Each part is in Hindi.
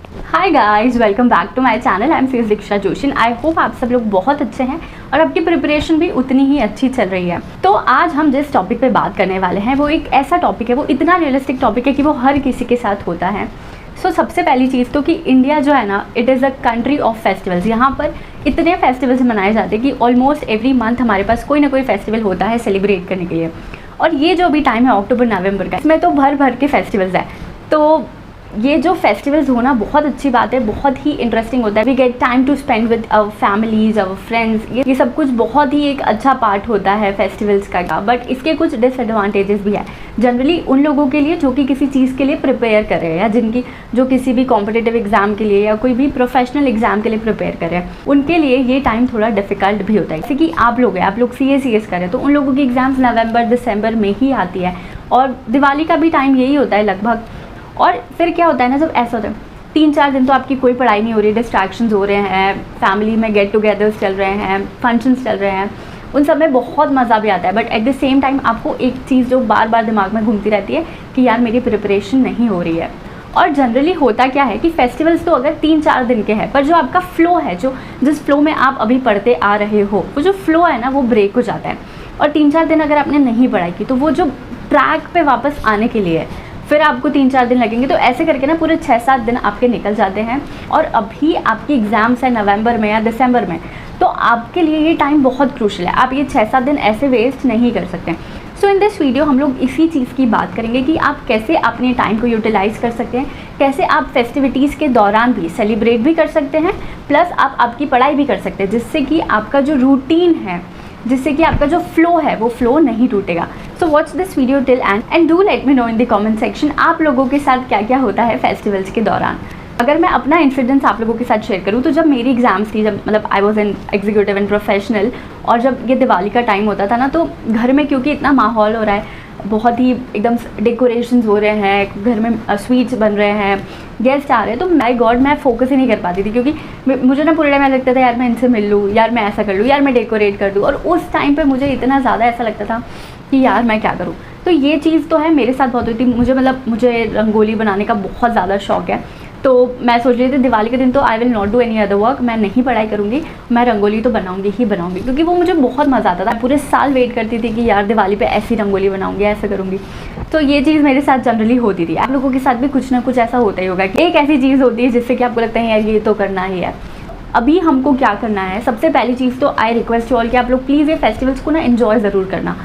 Hi guys, welcome back to my channel. I am CS Diksha Joshi. I hope आप सब लोग बहुत अच्छे हैं और आपकी प्रिपरेशन भी उतनी ही अच्छी चल रही है। तो आज हम जिस टॉपिक पे बात करने वाले हैं वो एक ऐसा टॉपिक है, वो इतना रियलिस्टिक टॉपिक है कि वो हर किसी के साथ होता है। सबसे पहली चीज़ तो कि इंडिया जो है ना, it is a country of festivals. यहाँ पर इतने फेस्टिवल्स मनाए जाते हैं कि ऑलमोस्ट एवरी मंथ हमारे पास कोई ना कोई फेस्टिवल होता है सेलिब्रेट करने के लिए। और ये जो अभी टाइम है अक्टूबर नवंबर का, इसमें तो भर भर के फेस्टिवल्स है। तो ये जो फेस्टिवल्स होना बहुत अच्छी बात है, बहुत ही इंटरेस्टिंग होता है। We get time to spend with our families, our friends. ये सब कुछ बहुत ही एक अच्छा पार्ट होता है फेस्टिवल्स का। बट इसके कुछ डिसएडवांटेजेस भी है जनरली उन लोगों के लिए जो कि किसी चीज़ के लिए प्रिपेयर कर रहे हैं, या जो किसी भी कॉम्पिटिटिव एग्जाम के लिए या कोई भी प्रोफेशनल एग्जाम के लिए प्रिपेयर कर रहे हैं, उनके लिए ये टाइम थोड़ा डिफिकल्ट भी होता है। जैसे कि आप लोग CA करें तो उन लोगों की एग्जाम्स नवंबर दिसंबर में ही आती है, और दिवाली का भी टाइम यही होता है लगभग। और फिर क्या होता है ना, जब ऐसा होता है 3-4 दिन तो आपकी कोई पढ़ाई नहीं हो रही, डिस्ट्रैक्शंस हो रहे हैं, फैमिली में गेट टुगेदर्स चल रहे हैं, फंक्शंस चल रहे हैं, उन सब में बहुत मज़ा भी आता है। But at the same time आपको एक चीज़ जो बार बार दिमाग में घूमती रहती है कि यार मेरी प्रिपरेशन नहीं हो रही है। और जनरली होता क्या है कि फेस्टिवल्स तो अगर 3-4 दिन के हैं, पर जो आपका फ्लो है, जिस फ्लो में आप अभी पढ़ते आ रहे हो, वो जो फ्लो है ना वो ब्रेक हो जाता है। और 3-4 दिन अगर आपने नहीं पढ़ाई की तो वो जो ट्रैक पे वापस आने के लिए फिर आपको 3-4 दिन लगेंगे। तो ऐसे करके ना पूरे 6-7 दिन आपके निकल जाते हैं। और अभी आपकी एग्ज़ाम्स है नवंबर में या दिसंबर में, तो आपके लिए ये टाइम बहुत क्रूशल है। आप ये 6-7 दिन ऐसे वेस्ट नहीं कर सकते। सो इन दिस वीडियो हम लोग इसी चीज़ की बात करेंगे कि आप कैसे अपने टाइम को यूटिलाइज़ कर सकते हैं, कैसे आप फेस्टिविटीज़ के दौरान भी सेलिब्रेट भी कर सकते हैं, प्लस आप आपकी पढ़ाई भी कर सकते हैं, जिससे कि आपका जो रूटीन है, जिससे कि आपका जो फ्लो है वो फ्लो नहीं टूटेगा। So watch this video till and do let me know in the comment section आप लोगों के साथ क्या क्या होता है फेस्टिवल्स के दौरान। अगर मैं अपना इंसिडेंस आप लोगों के साथ शेयर करूँ तो जब मेरी एग्जाम्स थी, जब मतलब I was an executive and professional, और जब ये दिवाली का टाइम होता था ना, तो घर में क्योंकि इतना माहौल हो रहा है, बहुत ही एकदम डेकोरेशंस हो रहे हैं, घर में स्वीट्स बन रहे हैं, गेस्ट आ रहे हैं, तो माय गॉड मैं फोकस ही नहीं कर पाती थी। क्योंकि मुझे ना पूरे टाइम ऐसा लगता था यार मैं इनसे मिल लूँ, यार मैं ऐसा कर लूँ, यार मैं डेकोरेट कर दूँ। और उस टाइम पे मुझे इतना ज़्यादा ऐसा लगता था कि यार मैं क्या करूँ। तो ये चीज़ तो है, मेरे साथ बहुत हुई थी। मुझे रंगोली बनाने का बहुत ज़्यादा शौक है। तो मैं सोच रही थी दिवाली के दिन तो I will not do any other work, मैं नहीं पढ़ाई करूँगी, मैं रंगोली तो बनाऊँगी ही बनाऊँगी, क्योंकि वो मुझे बहुत मज़ा आता था। पूरे साल वेट करती थी कि यार दिवाली पे ऐसी रंगोली बनाऊँगी, ऐसा करूँगी। तो ये चीज़ मेरे साथ जनरली होती थी। आप लोगों के साथ भी कुछ ना कुछ ऐसा होता ही होगा कि एक ऐसी चीज़ होती है जिससे कि आपको लगता है यार ये तो करना ही है। अभी हमको क्या करना है, सबसे पहली चीज़ तो आई रिक्वेस्ट यू ऑल कि आप लोग प्लीज़ ये फेस्टिवल्स को ना एन्जॉय ज़रूर करना,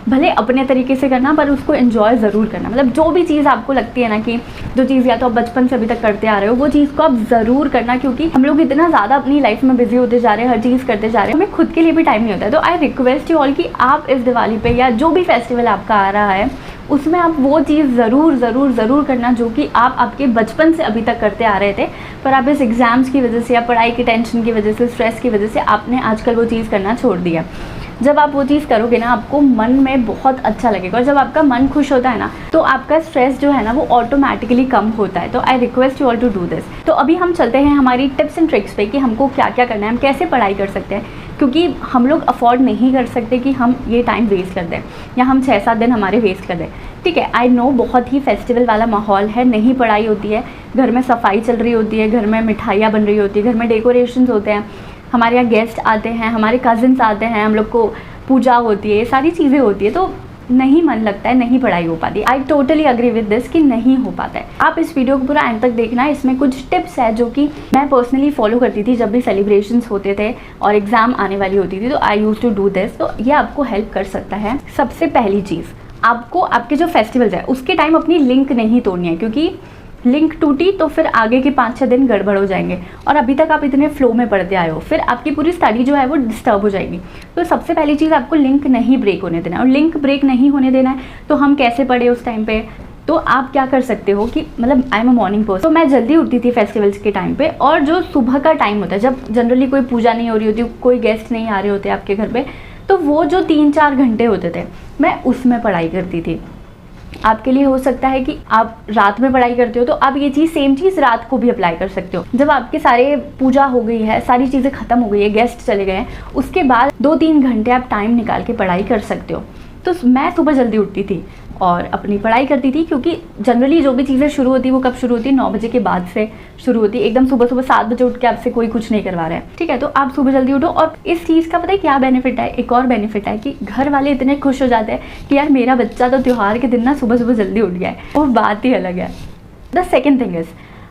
भले अपने तरीके से करना, पर उसको एंजॉय ज़रूर करना। मतलब जो भी चीज़ आपको लगती है ना कि जो चीज़ या तो आप बचपन से अभी तक करते आ रहे हो, वो चीज़ को आप ज़रूर करना। क्योंकि हम लोग इतना ज़्यादा अपनी लाइफ में बिजी होते जा रहे हैं, हर चीज़ करते जा रहे हैं, हमें खुद के लिए भी टाइम नहीं होता है। तो आई रिक्वेस्ट यू ऑल कि आप इस दिवाली पे या जो भी फेस्टिवल आपका आ रहा है, उसमें आप वो चीज़ ज़रूर करना जो कि आप आपके बचपन से अभी तक करते आ रहे थे, पर आप इस एग्ज़ाम्स की वजह से या पढ़ाई की टेंशन की वजह से, स्ट्रेस की वजह से आपने आजकल वो चीज़ करना छोड़ दिया। जब आप वो चीज़ करोगे ना, आपको मन में बहुत अच्छा लगेगा, और जब आपका मन खुश होता है ना, तो आपका स्ट्रेस जो है ना वो ऑटोमेटिकली कम होता है। तो I request you all to do this. तो अभी हम चलते हैं हमारी टिप्स एंड ट्रिक्स पे कि हमको क्या क्या करना है, हम कैसे पढ़ाई कर सकते हैं। क्योंकि हम लोग अफोर्ड नहीं कर सकते कि हम ये टाइम वेस्ट कर दें या हम 6-7 दिन हमारे वेस्ट कर दें। ठीक है, आई नो बहुत ही फेस्टिवल वाला माहौल है, नहीं पढ़ाई होती है, घर में सफाई चल रही होती है, घर में मिठाइयाँ बन रही होती है, घर में डेकोरेशंस होते हैं, हमारे यहाँ गेस्ट आते हैं, हमारे कज़िन्स आते हैं, हम लोग को पूजा होती है, ये सारी चीज़ें होती है, तो नहीं मन लगता है, नहीं पढ़ाई हो पाती। I totally agree with this कि नहीं हो पाता है। आप इस वीडियो को पूरा एंड तक देखना है, इसमें कुछ टिप्स है जो कि मैं पर्सनली फॉलो करती थी जब भी सेलिब्रेशंस होते थे और एग्जाम आने वाली होती थी, तो आई यूज टू डू दिस। तो ये आपको हेल्प कर सकता है। सबसे पहली चीज़, आपको आपके जो फेस्टिवल्स है उसके टाइम अपनी लिंक नहीं तोड़नी है, क्योंकि लिंक टूटी तो फिर आगे के 5-6 दिन गड़बड़ हो जाएंगे, और अभी तक आप इतने फ्लो में पढ़ते आए हो, फिर आपकी पूरी स्टडी जो है वो डिस्टर्ब हो जाएगी। तो सबसे पहली चीज़, आपको लिंक नहीं ब्रेक होने देना है। और लिंक ब्रेक नहीं होने देना है तो हम कैसे पढ़े उस टाइम पे, तो आप क्या कर सकते हो कि मतलब I am a morning person, तो मैं जल्दी उठती थी फेस्टिवल्स के टाइम पे। और जो सुबह का टाइम होता है, जब जनरली कोई पूजा नहीं हो रही होती, कोई गेस्ट नहीं आ रहे होते आपके घर पे, तो वो जो 3-4 घंटे होते थे मैं उसमें पढ़ाई करती थी। आपके लिए हो सकता है कि आप रात में पढ़ाई करते हो, तो आप ये चीज़ सेम चीज़ रात को भी अप्लाई कर सकते हो। जब आपके सारे पूजा हो गई है, सारी चीज़ें ख़त्म हो गई है, गेस्ट चले गए हैं, उसके बाद 2-3 घंटे आप टाइम निकाल के पढ़ाई कर सकते हो। तो मैं सुबह जल्दी उठती थी और अपनी पढ़ाई करती थी, क्योंकि जनरली जो भी चीज़ें शुरू होती है वो कब शुरू होती है, 9 बजे के बाद से शुरू होती है। एकदम सुबह सुबह 7 बजे उठ के आपसे कोई कुछ नहीं करवा रहा है, ठीक है। तो आप सुबह जल्दी उठो, और इस चीज़ का पता है क्या बेनिफिट है, एक और बेनिफिट है कि घर वाले इतने खुश हो जाते हैं कि यार मेरा बच्चा तो त्यौहार के दिन ना सुबह सुबह जल्दी उठ गया है, वो बात ही अलग है। द सेकेंड थिंग इज़,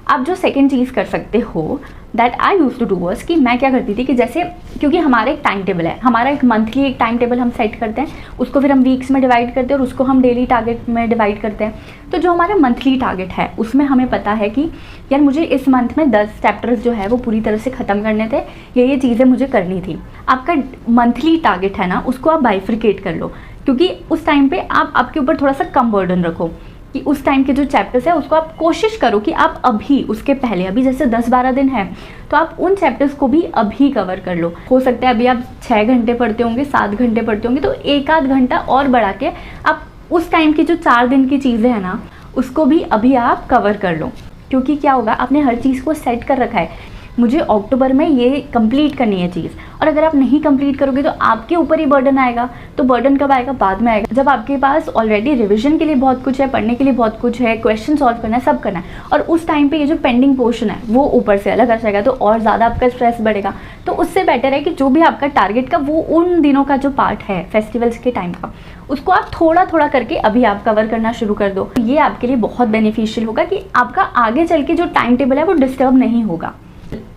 आप जो सेकेंड चीज़ कर सकते हो that I use to do verse, कि मैं क्या करती थी कि जैसे, क्योंकि हमारा एक टाइम टेबल है, हमारा एक मंथली एक टाइम टेबल हम सेट करते हैं, उसको फिर हम वीक्स में डिवाइड करते हैं और उसको हम डेली टारगेट में डिवाइड करते हैं। तो जो हमारा मंथली टारगेट है उसमें हमें पता है कि यार मुझे इस मंथ में 10 चैप्टर्स जो है वो पूरी तरह से ख़त्म करने थे, ये चीज़ें मुझे करनी थी। आपका मंथली टारगेट है ना, उसको आप बाइफ्रिकेट कर लो, क्योंकि उस टाइम पे आप आपके ऊपर थोड़ा सा कम बर्डन रखो कि उस टाइम के जो चैप्टर्स है उसको आप कोशिश करो कि आप अभी उसके पहले, अभी जैसे 10-12 दिन है तो आप उन चैप्टर्स को भी अभी कवर कर लो। हो सकता है अभी आप 6 घंटे पढ़ते होंगे, 7 घंटे पढ़ते होंगे, तो 1-आध घंटा और बढ़ा के आप उस टाइम की जो 4 दिन की चीज़ें हैं ना उसको भी अभी आप कवर कर लो। क्योंकि क्या होगा, आपने हर चीज़ को सेट कर रखा है, मुझे अक्टूबर में ये कंप्लीट करनी है चीज़, और अगर आप नहीं कंप्लीट करोगे तो आपके ऊपर ही बर्डन आएगा। तो बर्डन कब आएगा, बाद में आएगा, जब आपके पास ऑलरेडी रिवीजन के लिए बहुत कुछ है, पढ़ने के लिए बहुत कुछ है, क्वेश्चन सॉल्व करना है, सब करना है, और उस टाइम पे ये जो पेंडिंग पोर्शन है वो ऊपर से अलग आ जाएगा, तो और ज़्यादा आपका स्ट्रेस बढ़ेगा। तो उससे बेटर है कि जो भी आपका टारगेट का वो उन दिनों का जो पार्ट है फेस्टिवल्स के टाइम का, उसको आप थोड़ा थोड़ा करके अभी आप कवर करना शुरू कर दो। ये आपके लिए बहुत बेनिफिशियल होगा कि आपका आगे चल के जो टाइम टेबल है वो डिस्टर्ब नहीं होगा।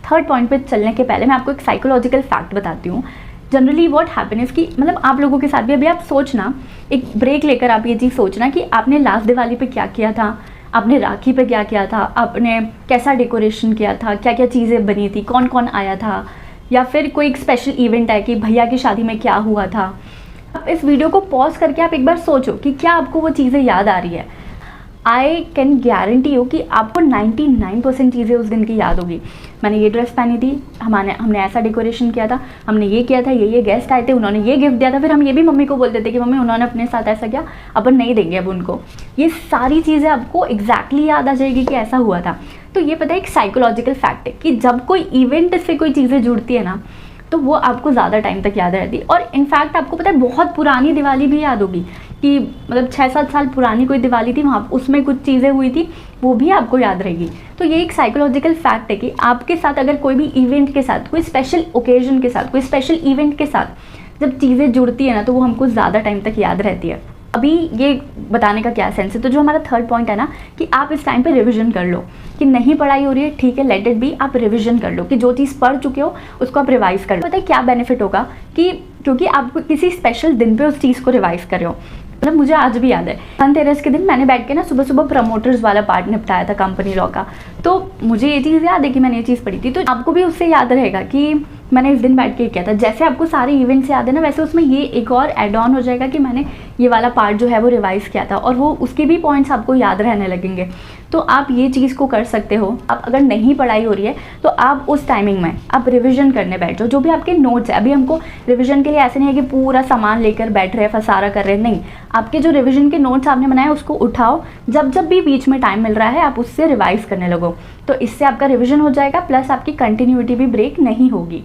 थर्ड पॉइंट पे चलने के पहले मैं आपको एक साइकोलॉजिकल फैक्ट बताती हूँ। जनरली व्हाट हैपन्स कि मतलब आप लोगों के साथ भी, अभी आप सोचना, एक ब्रेक लेकर आप ये चीज़ सोचना कि आपने लास्ट दिवाली पे क्या किया था, आपने राखी पे क्या किया था, आपने कैसा डेकोरेशन किया था, क्या क्या चीज़ें बनी थी, कौन कौन आया था, या फिर कोई एक स्पेशल इवेंट है कि भैया की शादी में क्या हुआ था। आप इस वीडियो को पॉज करके आप एक बार सोचो कि क्या आपको वो चीज़ें याद आ रही है। आई कैन गारंटी हो कि आपको 99% चीज़ें उस दिन की याद होगी। मैंने ये ड्रेस पहनी थी, हमने ऐसा डेकोरेशन किया था, हमने ये किया था, ये गेस्ट आए थे, उन्होंने ये गिफ्ट दिया था, फिर हम ये भी मम्मी को बोलते थे कि मम्मी उन्होंने अपने साथ ऐसा किया, अपन नहीं देंगे अब उनको। ये सारी चीज़ें आपको एग्जैक्टली याद आ जाएगी कि ऐसा हुआ था। तो ये पता है एक साइकोलॉजिकल फैक्ट है कि जब कोई इवेंट से कोई चीज़ें जुड़ती है ना तो वो आपको ज़्यादा टाइम तक याद रहती है। और इनफैक्ट आपको पता है बहुत पुरानी दिवाली भी याद होगी कि मतलब 6-7 साल पुरानी कोई दिवाली थी, वहाँ उसमें कुछ चीज़ें हुई थी, वो भी आपको याद रहेगी। तो ये एक साइकोलॉजिकल फैक्ट है कि आपके साथ अगर कोई भी इवेंट के साथ, कोई स्पेशल ओकेजन के साथ, कोई स्पेशल इवेंट के साथ जब चीज़ें जुड़ती है ना तो वो हमको ज़्यादा टाइम तक याद रहती है। अभी ये बताने का क्या सेंस है, तो जो हमारा थर्ड पॉइंट है ना कि आप इस टाइम पे रिवीजन कर लो, कि नहीं पढ़ाई हो रही है ठीक है, लेट इट बी, आप रिवीजन कर लो, कि जो चीज़ पढ़ चुके हो उसको आप रिवाइज कर लो। पता है क्या बेनिफिट होगा कि क्योंकि आप किसी स्पेशल दिन पे उस चीज़ को रिवाइज कर रहे हो। मतलब मुझे आज भी याद है धनतेरस के दिन मैंने बैठ के ना सुबह सुबह प्रमोटर्स वाला पार्ट निपटाया था कंपनी लॉ का, तो मुझे ये चीज़ याद है कि मैंने ये चीज़ पढ़ी थी। तो आपको भी उससे याद रहेगा कि मैंने इस दिन बैठ के किया था। जैसे आपको सारे इवेंट्स याद है ना, वैसे उसमें ये एक और एड ऑन हो जाएगा कि मैंने ये वाला पार्ट जो है वो रिवाइज किया था, और वो उसके भी पॉइंट्स आपको याद रहने लगेंगे। तो आप ये चीज़ को कर सकते हो। आप अगर नहीं पढ़ाई हो रही है तो आप उस टाइमिंग में आप रिविजन करने बैठ जाओ। जो भी आपके नोट्स है, अभी हमको रिविजन के लिए ऐसे नहीं है कि पूरा सामान लेकर बैठ रहे, फसारा कर रहे, नहीं। आपके जो रिविजन के नोट्स आपने बनाए उसको उठाओ, जब जब भी बीच में टाइम मिल रहा है आप उससे रिवाइज करने लगो। तो इससे आपका रिविजन हो जाएगा, प्लस आपकी कंटिन्यूटी भी ब्रेक नहीं होगी।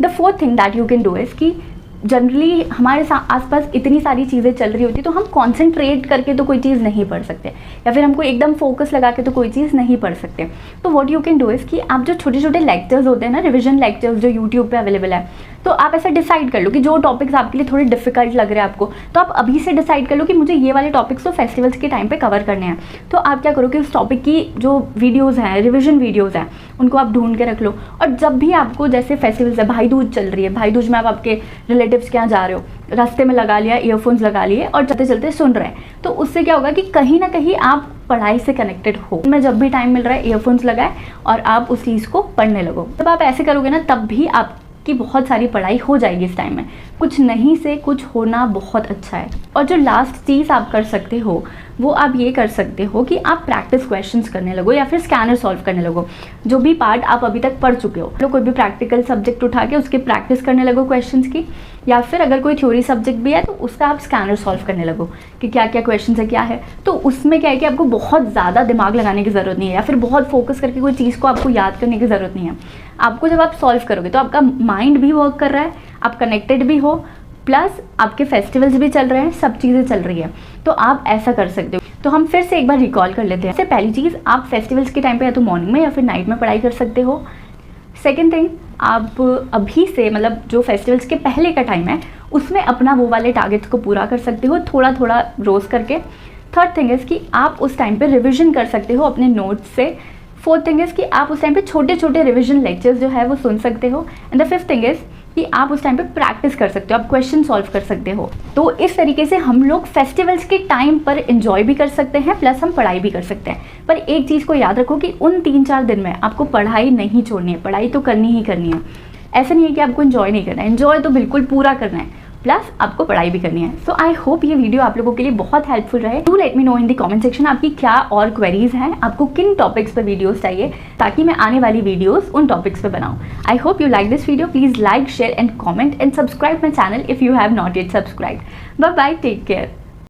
The fourth thing that you can do is कि जनरली हमारे आसपास इतनी सारी चीज़ें चल रही होती तो हम कॉन्सेंट्रेट करके तो कोई चीज़ नहीं पढ़ सकते, या फिर हमको एकदम फोकस लगा के तो कोई चीज़ नहीं पढ़ सकते। तो what you can do is कि आप जो छोटे छोटे लेक्चर्स होते हैं ना, रिविजन लेक्चर्स जो यूट्यूब पे अवेलेबल है, तो आप ऐसा डिसाइड कर लो कि जो टॉपिक्स आपके लिए थोड़े डिफिकल्ट लग रहे हैं आपको, तो आप अभी से डिसाइड कर लो कि मुझे ये वाले टॉपिक्स तो फेस्टिवल्स के टाइम पे कवर करने हैं। तो आप क्या करो कि उस टॉपिक की जो वीडियोज़ हैं, रिविजन वीडियोज़ हैं, उनको आप ढूंढ के रख लो। और जब भी आपको, जैसे फेस्टिवल्स है, भाई दूज चल रही है, भाई दूज में आप आपके रिलेटिव्स के यहाँ जा रहे हो, रास्ते में लगा लिया, ईयरफोन्स लगा लिए और चलते चलते सुन रहे हैं, तो उससे क्या होगा कि कहीं ना कहीं आप पढ़ाई से कनेक्टेड हो। मैं जब भी टाइम मिल रहा है ईयरफोन्स लगाए और आप उस चीज़ को पढ़ने लगो। जब आप ऐसे करोगे ना तब भी आपकी बहुत सारी पढ़ाई हो जाएगी इस टाइम में। कुछ नहीं से कुछ होना बहुत अच्छा है। और जो लास्ट चीज़ आप कर सकते हो वो आप ये कर सकते हो कि आप प्रैक्टिस क्वेश्चंस करने लगो या फिर स्कैनर सॉल्व करने लगो। जो भी पार्ट आप अभी तक पढ़ चुके हो, तो कोई भी प्रैक्टिकल सब्जेक्ट उठा के उसकी प्रैक्टिस करने लगो क्वेश्चंस की, या फिर अगर कोई थ्योरी सब्जेक्ट भी है तो उसका आप स्कैनर सॉल्व करने लगो कि क्या क्या क्वेश्चन है, क्या है। तो उसमें क्या है कि आपको बहुत ज़्यादा दिमाग लगाने की ज़रूरत नहीं है, या फिर बहुत फोकस करके कोई चीज़ को आपको याद करने की ज़रूरत नहीं है। आपको जब आप सॉल्व करोगे तो आपका माइंड भी वर्क कर रहा है, आप कनेक्टेड भी हो, प्लस आपके फेस्टिवल्स भी चल रहे हैं, सब चीज़ें चल रही है, तो आप ऐसा कर सकते हो। तो हम फिर से एक बार रिकॉल कर लेते हैं। सबसे पहली चीज़, आप फेस्टिवल्स के टाइम पे या तो मॉर्निंग में या फिर नाइट में पढ़ाई कर सकते हो। सेकेंड थिंग, आप अभी से मतलब जो फेस्टिवल्स के पहले का टाइम है उसमें अपना वो वाले टारगेट्स को पूरा कर सकते हो, थोड़ा थोड़ा रोज़ करके। थर्ड थिंग इज़ कि आप उस टाइम पे रिविजन कर सकते हो अपने नोट्स से। फोर्थ थिंग इज़ कि आप उस टाइम पे छोटे छोटे रिविजन लेक्चर्स जो है वो सुन सकते हो। And the fifth thing is कि आप उस टाइम पे प्रैक्टिस कर सकते हो, आप क्वेश्चन सॉल्व कर सकते हो। तो इस तरीके से हम लोग फेस्टिवल्स के टाइम पर एंजॉय भी कर सकते हैं, प्लस हम पढ़ाई भी कर सकते हैं। पर एक चीज़ को याद रखो कि उन 3-4 दिन में आपको पढ़ाई नहीं छोड़नी है, पढ़ाई तो करनी ही करनी है। ऐसा नहीं है कि आपको एंजॉय नहीं करना है, एंजॉय तो बिल्कुल पूरा करना है, प्लस आपको पढ़ाई भी करनी है। सो आई होप ये वीडियो आप लोगों के लिए बहुत हेल्पफुल रहे। Do let me know in the comment section आपकी क्या और क्वेरीज हैं, आपको किन टॉपिक्स पर वीडियोस चाहिए, ताकि मैं आने वाली वीडियोस उन टॉपिक्स पे बनाऊं। I hope you like this video. Please like, share and comment and subscribe my channel if you have not yet subscribe. Bye bye, take care.